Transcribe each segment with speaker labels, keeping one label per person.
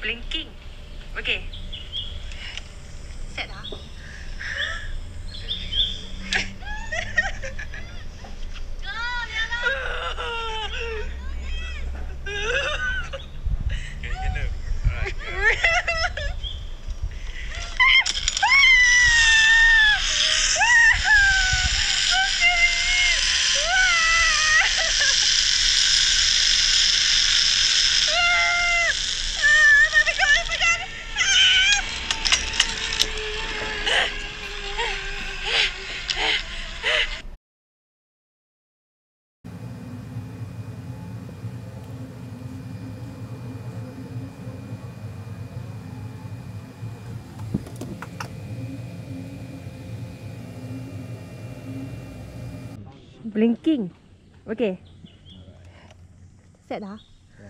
Speaker 1: Blinking. Okay. Set ha. Go, Leona. Okay, you can do. Alright, go. Blinking. Okay. Set ha.
Speaker 2: Yeah.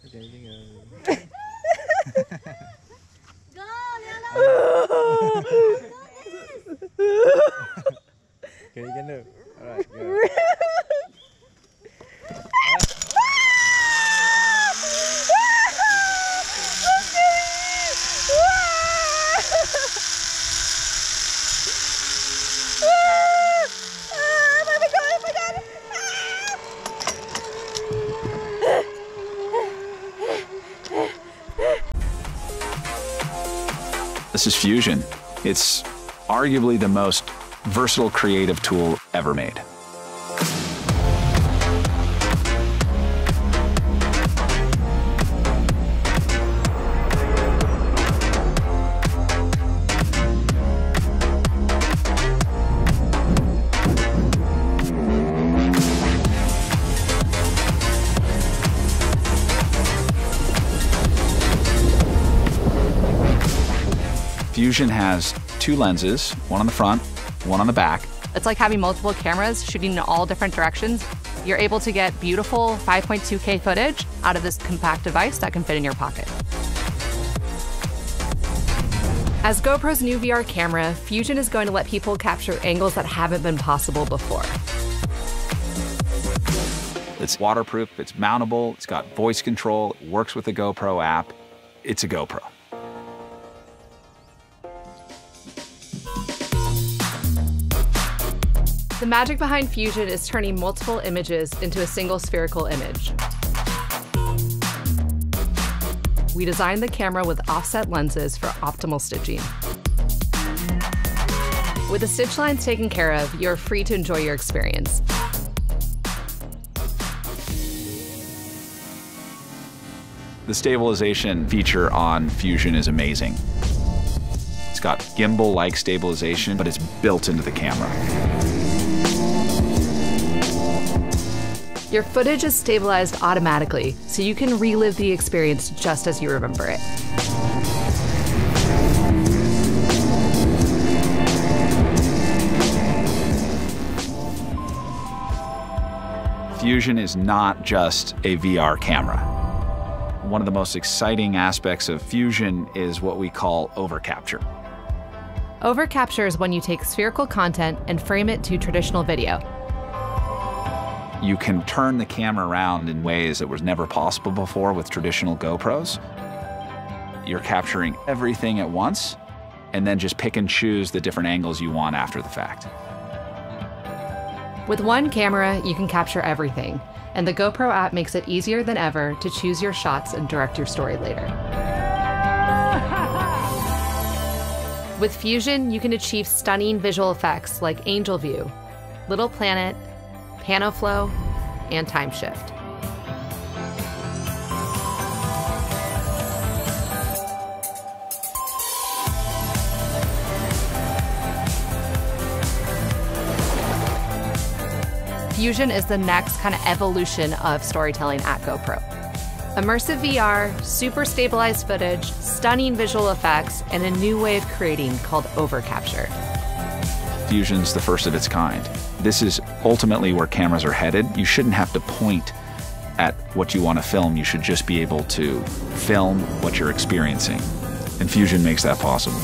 Speaker 2: Okay, you can go.
Speaker 1: Go, Leona.
Speaker 2: Okay, you can do. Alright, go.
Speaker 3: This is Fusion. It's arguably the most versatile creative tool ever made. Fusion has two lenses, one on the front, one on the back.
Speaker 4: It's like having multiple cameras shooting in all different directions. You're able to get beautiful 5.2K footage out of this compact device that can fit in your pocket. As GoPro's new VR camera, Fusion is going to let people capture angles that haven't been possible before.
Speaker 3: It's waterproof, it's mountable, it's got voice control, it works with the GoPro app. It's a GoPro.
Speaker 4: The magic behind Fusion is turning multiple images into a single spherical image. We designed the camera with offset lenses for optimal stitching. With the stitch lines taken care of, you're free to enjoy your experience.
Speaker 3: The stabilization feature on Fusion is amazing. It's got gimbal-like stabilization, but it's built into the camera.
Speaker 4: Your footage is stabilized automatically, so you can relive the experience just as you remember it.
Speaker 3: Fusion is not just a VR camera. One of the most exciting aspects of Fusion is what we call Overcapture.
Speaker 4: Overcapture is when you take spherical content and frame it to traditional video.
Speaker 3: You can turn the camera around in ways that was never possible before with traditional GoPros. You're capturing everything at once, and then just pick and choose the different angles you want after the fact.
Speaker 4: With one camera, you can capture everything, and the GoPro app makes it easier than ever to choose your shots and direct your story later. With Fusion, you can achieve stunning visual effects like angel view, little planet, panoflow, and time shift. Fusion is the next kind of evolution of storytelling at GoPro. Immersive VR, super stabilized footage, stunning visual effects, and a new way of creating called Overcapture.
Speaker 3: Fusion's the first of its kind. This is ultimately where cameras are headed. You shouldn't have to point at what you want to film. You should just be able to film what you're experiencing. And Fusion makes that possible.